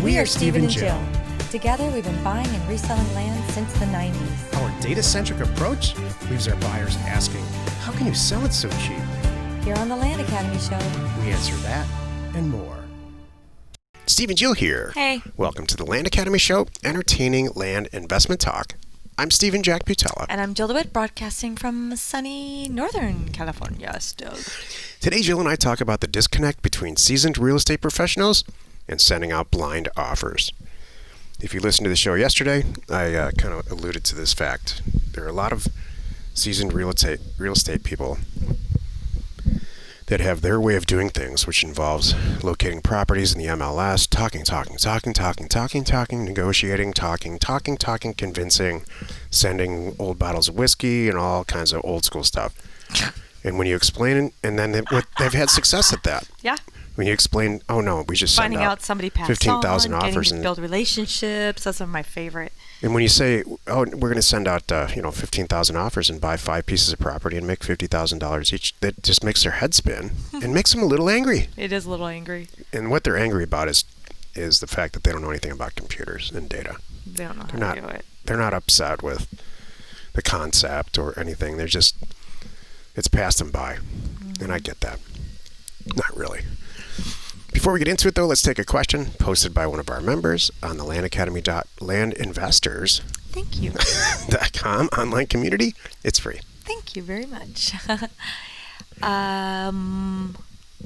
We are Steven and Jill. Together, we've been buying and reselling land since the 90s. Our data-centric approach leaves our buyers asking, how can you sell it so cheap? Here on the Land Academy Show, We answer that and more. Steve and Jill here. Hey. Welcome to the Land Academy Show, entertaining land investment talk. I'm Steven Jack Butala. And I'm Jill DeWit, broadcasting from sunny Northern California still. Today, Jill and I talk about the disconnect between seasoned real estate professionals and sending out blind offers. If you listened to the show yesterday, I kind of alluded to this fact. There are a lot of seasoned real estate people that have their way of doing things, which involves locating properties in the MLS, talking, negotiating, talking, convincing, sending old bottles of whiskey and all kinds of old school stuff. And when you explain, and then they've had success at that. Yeah. When you explain, oh no, we just finding out somebody passed 15,000 on, offers getting to build relationships. That's one of my favorite. And when you say, oh, we're going to send out 15,000 offers and buy 5 pieces of property and make $50,000 each, that just makes their head spin and makes them a little angry. It is a little angry. And what they're angry about is the fact that they don't know anything about computers and data. They don't know how to do it. They're not upset with the concept or anything. They're just, it's passed them by. Mm-hmm. And I get that. Not really. Before we get into it, though, let's take a question posted by one of our members on the landacademy.landinvestors.com online community. It's free. Thank you very much.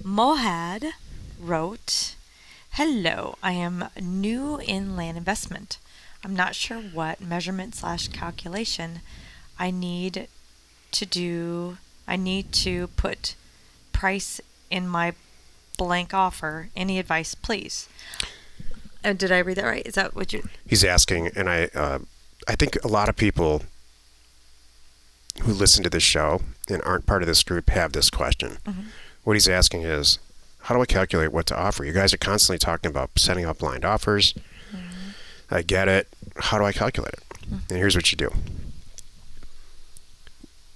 Mohad wrote, "Hello, I am new in land investment. I'm not sure what measurement/calculation I need to do. I need to put price in my blank offer. Any advice, please?" Did I read that right? Is that what you? He's asking, and I think a lot of people who listen to this show and aren't part of this group have this question. Mm-hmm. What he's asking is, how do I calculate what to offer? You guys are constantly talking about sending out blind offers. Mm-hmm. I get it. How do I calculate it? Mm-hmm. And here's what you do.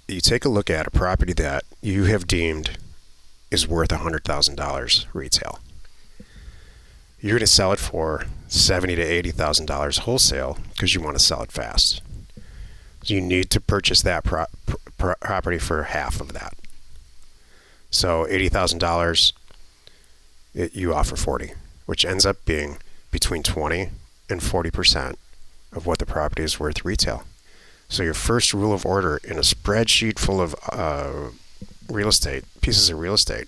You take a look at a property that you have deemed is worth $100,000 retail. You're going to sell it for $70,000 to $80,000 wholesale because you want to sell it fast. So you need to purchase that property for half of that. So $80,000, you offer $40,000, which ends up being between 20 and 40% of what the property is worth retail. So your first rule of order in a spreadsheet full of pieces of real estate,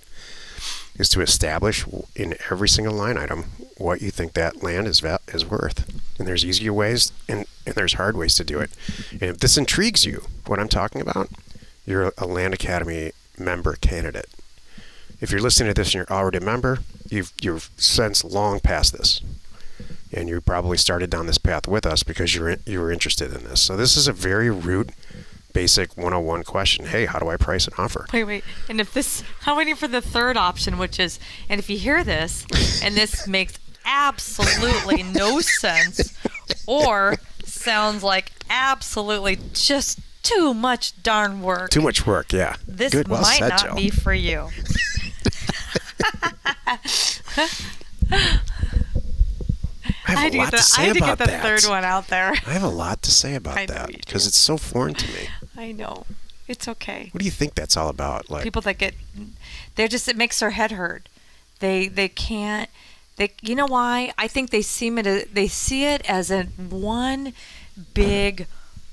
is to establish in every single line item what you think that land is worth. And there's easier ways and there's hard ways to do it. And if this intrigues you, what I'm talking about, you're a Land Academy member candidate. If you're listening to this and you're already a member, you've since long past this. And you probably started down this path with us because you were interested in this. So this is a very root, basic 101 question. Hey, how do I price an offer? Wait. And I'm waiting for the third option, which is, and if you hear this, and this makes absolutely no sense, or sounds like absolutely just too much darn work. Too much work, yeah. This Good, well might said, not Joe. be for you. I have a lot to say about that. I had to get the third one out there. I have a lot to say about that because it's so foreign to me. I know. It's okay. What do you think that's all about? Like people that it makes their head hurt. They can't. You know why? I think they see it as a one big,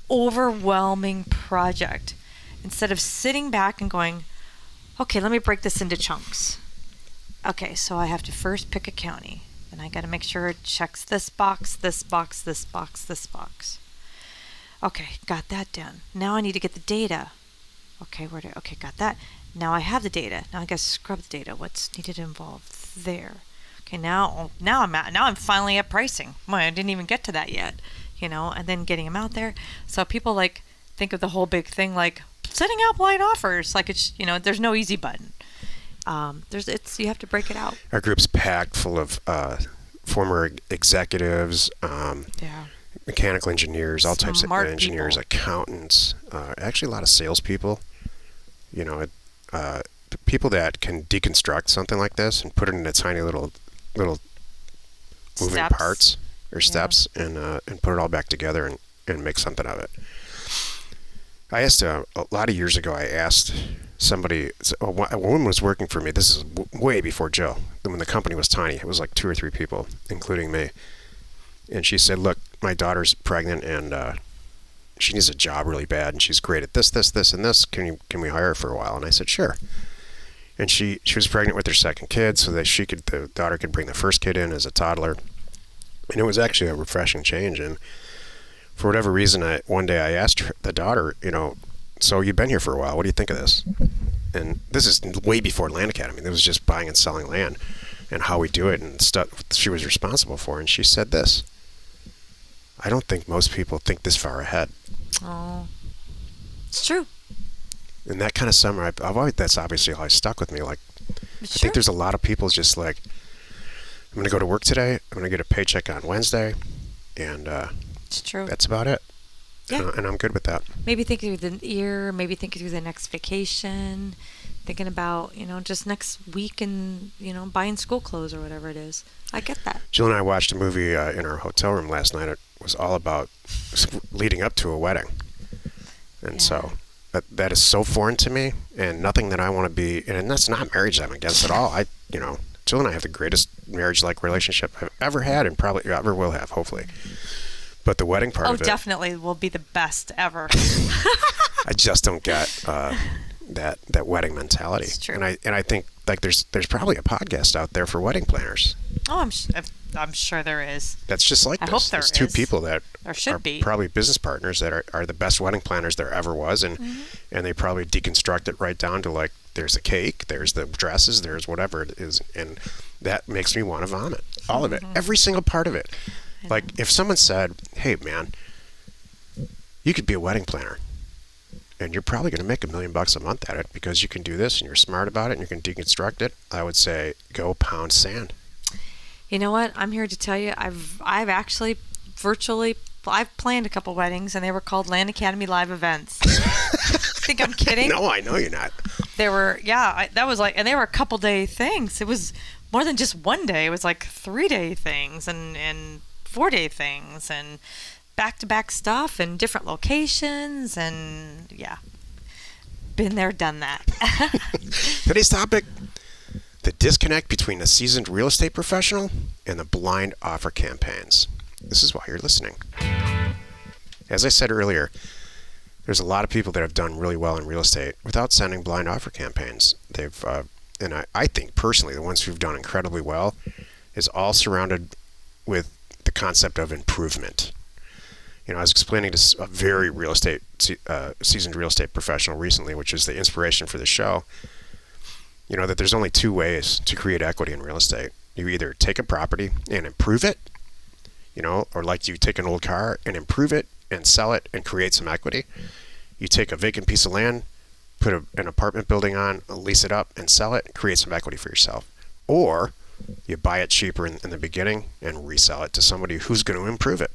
overwhelming project instead of sitting back and going, okay, let me break this into chunks. Okay, so I have to first pick a county. And I got to make sure it checks this box, this box, this box, this box. Okay, got that done. Now I need to get the data. Okay, got that. Now I have the data. Now I got to scrub the data. What's needed involved there? Okay, now I'm finally at pricing. Well, I didn't even get to that yet, and then getting them out there. So people think of the whole big thing like sending out blind offers. Like it's there's no easy button. You have to break it out. Our group's packed full of former executives, mechanical engineers, all types of engineers, people. Accountants, actually a lot of salespeople. People that can deconstruct something like this and put it in a tiny little moving Steps. parts or steps and put it all back together and make something of it. I asked a lot of years ago. I asked somebody. A woman was working for me. This is way before Jill. When the company was tiny, it was like 2 or 3 people, including me. And she said, "Look, my daughter's pregnant and she needs a job really bad, and she's great at this, and this. Can we hire her for a while?" And I said, "Sure." And she was pregnant with her second kid, so that the daughter could bring the first kid in as a toddler. And it was actually a refreshing change. And for whatever reason, one day I asked the daughter, "So you've been here for a while. What do you think of this?" And this is way before Land Academy. It was just buying and selling land and how we do it and stuff she was responsible for. And she said this: "I don't think most people think this far ahead." Oh, it's true. And that kind of summer, I've always, that's obviously always stuck with me. Like, It's I true. think there's a lot of people just like, I'm going to go to work today. I'm going to get a paycheck on Wednesday. And It's true. that's about it. Yeah. And I'm good with that. Maybe thinking through the year, maybe thinking through the next vacation, thinking about, just next week and, buying school clothes or whatever it is. I get that. Jill and I watched a movie in our hotel room last night. It was all about leading up to a wedding. And so that is so foreign to me and nothing that I want to be. And that's not marriage I'm against at all. Jill and I have the greatest marriage-like relationship I've ever had and probably ever will have, hopefully. But the wedding part of it. Oh, definitely will be the best ever. I just don't get that wedding mentality. It's true. And I think like there's probably a podcast out there for wedding planners. Oh, I'm sure there is. That's just like I this. hope there There's 2 is. people that There should are be. probably business partners that are the best wedding planners there ever was, and they probably deconstruct it right down to like there's the cake, there's the dresses, there's whatever it is, and that makes me want to vomit. All of it, every single part of it. Like if someone said, "Hey man, you could be a wedding planner and you're probably going to make $1 million a month at it because you can do this and you're smart about it and you can deconstruct it," I would say go pound sand. You know what? I'm here to tell you, I've actually I've planned a couple weddings and they were called Land Academy Live events. Think I'm kidding? No, I know you're not. They were, that was like, and they were a couple day things. It was more than just one day. It was like 3-day things and 4-day things and back-to-back stuff and different locations and been there, done that. Today's topic: the disconnect between a seasoned real estate professional and the blind offer campaigns. This is why you're listening. As I said earlier, there's a lot of people that have done really well in real estate without sending blind offer campaigns. They've, and I think personally, the ones who've done incredibly well is all surrounded with the concept of improvement. I was explaining to a very seasoned real estate professional recently, which is the inspiration for the show, that there's only 2 ways to create equity in real estate. You either take a property and improve it, or like you take an old car and improve it and sell it and create some equity. You take a vacant piece of land, put an apartment building on, lease it up and sell it, and create some equity for yourself. Or you buy it cheaper in the beginning and resell it to somebody who's going to improve it.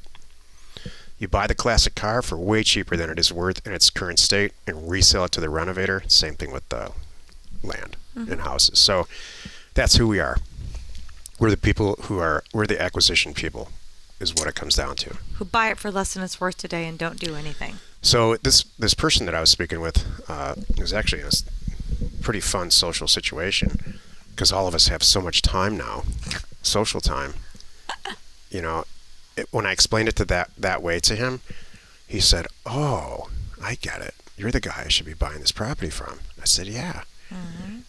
You buy the classic car for way cheaper than it is worth in its current state and resell it to the renovator. Same thing with the land and houses. So that's who we are. We're the people we're the acquisition people is what it comes down to. Who buy it for less than it's worth today and don't do anything. So this person that I was speaking with was actually in a pretty fun social situation because all of us have so much time now, social time. When I explained it to that way to him, he said, "Oh, I get it. You're the guy I should be buying this property from." I said, "Yeah."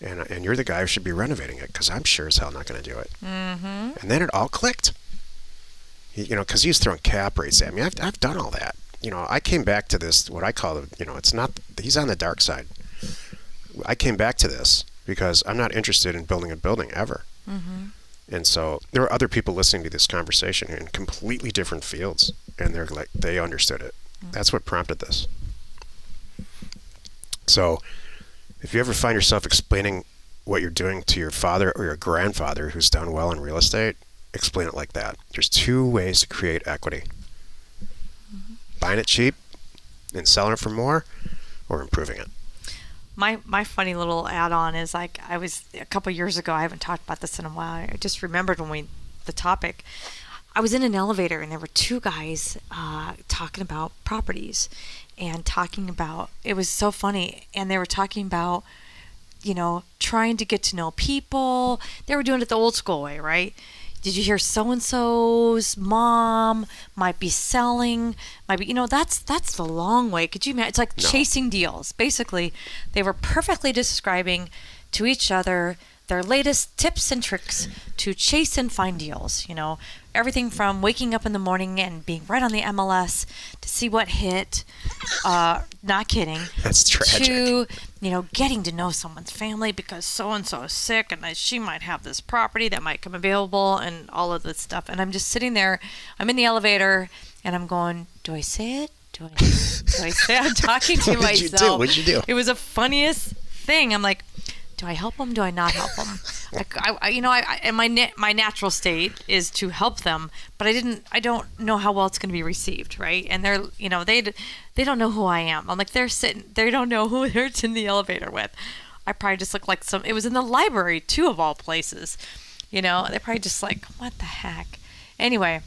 And you're the guy who should be renovating it because I'm sure as hell not going to do it. And then it all clicked. Because he was throwing cap rates at me. I've done all that. I came back to this, what I call it's not, he's on the dark side. I came back to this because I'm not interested in building a building ever. And so there were other people listening to this conversation in completely different fields, and they're like, they understood it. That's what prompted this. So if you ever find yourself explaining what you're doing to your father or your grandfather who's done well in real estate, explain it like that. There's 2 ways to create equity. Buying it cheap and selling it for more, or improving it. My funny little add-on is like I was a couple years ago. I haven't talked about this in a while. I just remembered the topic. I was in an elevator and there were two guys talking about properties and talking about, it was so funny. And they were talking about, trying to get to know people. They were doing it the old school way, right? Did you hear so-and-so's mom might be selling, that's the long way. Could you imagine? It's like chasing deals. Basically, they were perfectly describing to each other their latest tips and tricks to chase and find deals. Everything from waking up in the morning and being right on the MLS to see what hit, not kidding. That's tragic. To, getting to know someone's family because so-and-so is sick and she might have this property that might come available and all of this stuff. And I'm just sitting there, I'm in the elevator and I'm going, do I say it? Do I say it? I'm talking to myself. What'd you do? It was the funniest thing. I'm like, do I help them? Do I not help them? And my natural state is to help them, but I don't know how well it's going to be received, right? And they're, they don't know who I am. I'm like, they don't know who they're in the elevator with. I probably just look like it was in the library too, of all places. They probably just like, what the heck? Anyway,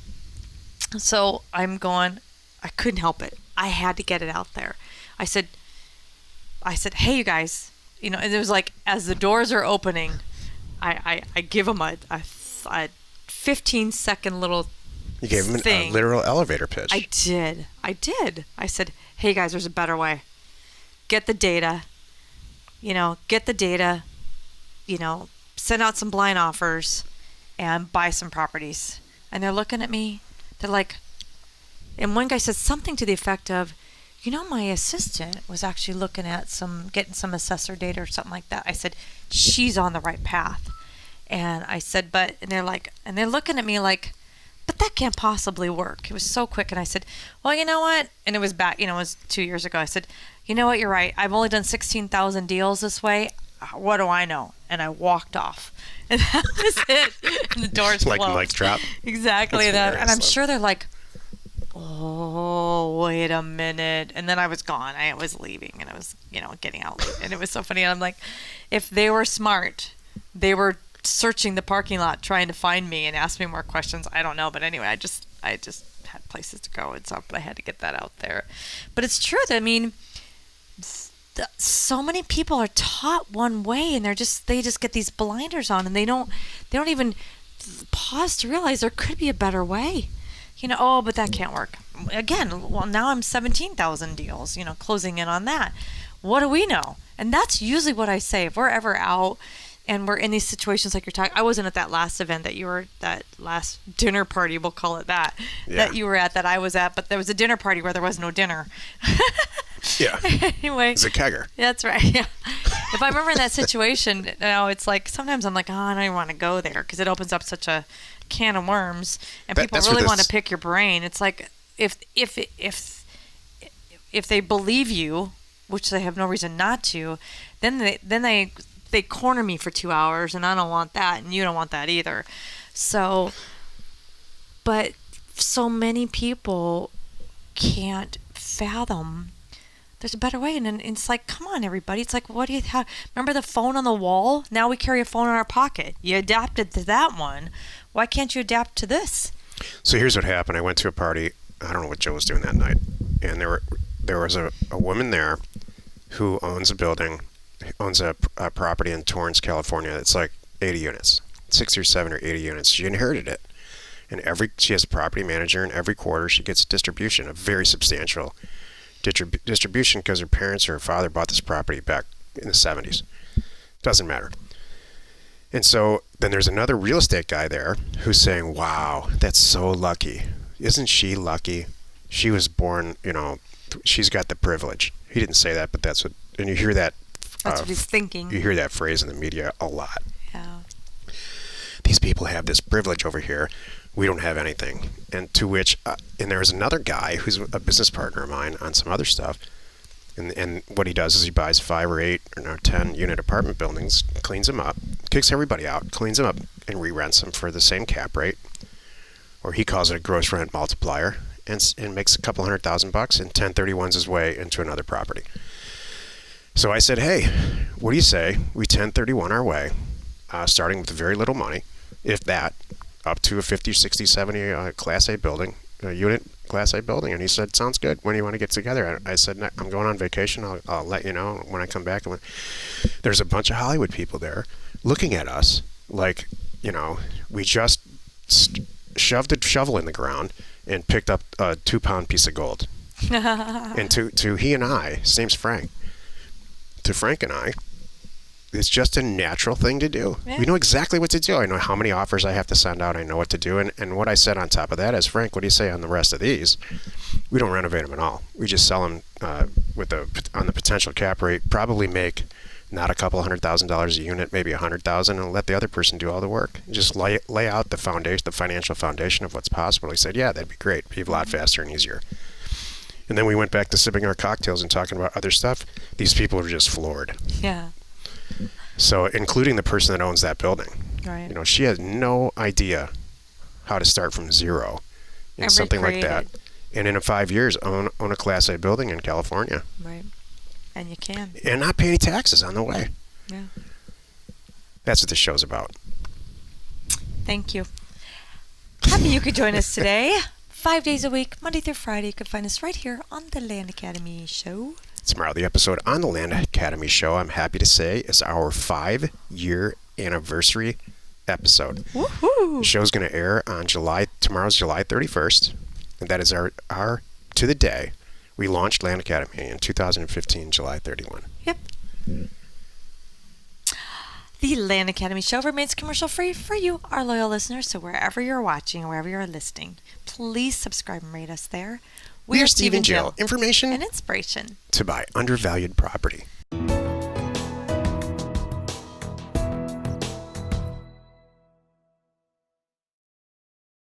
so I'm going, I couldn't help it. I had to get it out there. I said, hey, you guys. And it was like, as the doors are opening, I give them a 15-second little You gave him a literal elevator pitch. I did. I said, hey, guys, there's a better way. Get the data. Send out some blind offers and buy some properties. And they're looking at me. They're like, and one guy said something to the effect of, my assistant was actually looking at getting some assessor data or something like that. I said, she's on the right path. And I said, and they're looking at me like, but that can't possibly work. It was so quick. And I said, well, you know what? And it was back, it was 2 years ago. I said, you know what? You're right. I've only done 16,000 deals this way. What do I know? And I walked off. And that was it. And the doors closed. Like mic drop. Exactly. And I'm sure they're like, oh, wait a minute. And then I was gone. I was leaving and I was, getting out late. And it was so funny. And I'm like, if they were smart, they were searching the parking lot trying to find me and ask me more questions. I don't know. But anyway, I just had places to go and stuff, but I had to get that out there. But it's true. So many people are taught one way and they just get these blinders on and they don't even pause to realize there could be a better way. But that can't work. Again, well, now I'm 17,000 deals, closing in on that. What do we know? And that's usually what I say. If we're ever out and we're in these situations like you're talking, I wasn't at that last event that last dinner party, we'll call it that, that you were at, that I was at, but there was a dinner party where there was no dinner. Yeah. Anyway. It's a kegger. That's right. Yeah. If I remember in that situation, it's like, sometimes I'm like, I don't even want to go there because it opens up such a can of worms and people really want to pick your brain. It's like if they believe you, which they have no reason not to, then they corner me for 2 hours and I don't want that and you don't want that either. So, but so many people can't fathom there's a better way. And it's like, come on, everybody. It's like, what do you have? Remember the phone on the wall? Now we carry a phone in our pocket. You adapted to that one. Why can't you adapt to this? So here's what happened. I went to a party. I don't know what Joe was doing that night. And there was a woman there who owns a property in Torrance, California. It's like 80 units, 60 or 7 or 80 units. She inherited it. And she has a property manager, and every quarter she gets distribution, a very substantial distribution, because her parents or her father bought this property back in the 70s. Doesn't matter. And so then there's another real estate guy there who's saying, wow, that's so lucky. Isn't she lucky? She was born, she's got the privilege. He didn't say that, but that's what, and you hear that. That's what he's thinking. You hear that phrase in the media a lot. Yeah. These people have this privilege over here. We don't have anything. And to which, and there was another guy who's a business partner of mine on some other stuff. And what he does is he buys 5 or 8 or 10 unit apartment buildings, cleans them up, kicks everybody out, cleans them up, and re-rents them for the same cap rate. Or he calls it a gross rent multiplier, and makes a couple $100,000 and 1031s his way into another property. So I said, hey, what do you say we 1031 our way, starting with very little money, if that, up to a 50, 60, 70 Class A building, a unit Class A building. And he said, sounds good. When do you want to get together? I said, I'm going on vacation. I'll let you know when I come back. And there's a bunch of Hollywood people there looking at us like, we just shoved a shovel in the ground and picked up a 2-pound piece of gold. And to he and I, his name's Frank, to Frank and I, it's just a natural thing to do. Yeah. We know exactly what to do. I know how many offers I have to send out. I know what to do. And what I said on top of that is, Frank, what do you say on the rest of these? We don't renovate them at all. We just sell them on the potential cap rate, probably make not a couple $100,000 a unit, maybe $100,000, and let the other person do all the work. Just lay out the foundation, the financial foundation of what's possible. He said, yeah, that'd be great. It'd be a lot faster and easier. And then we went back to sipping our cocktails and talking about other stuff. These people were just floored. Yeah. So, including the person that owns that building. Right. She has no idea how to start from zero in something like that. And in 5 years, own a Class A building in California. Right. And you can. And not pay any taxes on the way. Yeah. That's what this show's about. Thank you. Happy you could join us today. 5 days a week, Monday through Friday. You can find us right here on the Land Academy Show. Tomorrow, the episode on the Land Academy Show, I'm happy to say, is our 5-year anniversary episode. Woohoo! The show's going to air on tomorrow's July 31st, and that is our to the day. We launched Land Academy in 2015, July 31. Yep. The Land Academy Show remains commercial-free for you, our loyal listeners, so wherever you're watching or wherever you're listening, please subscribe and rate us there. We are Steven Jill. Information and inspiration to buy undervalued property.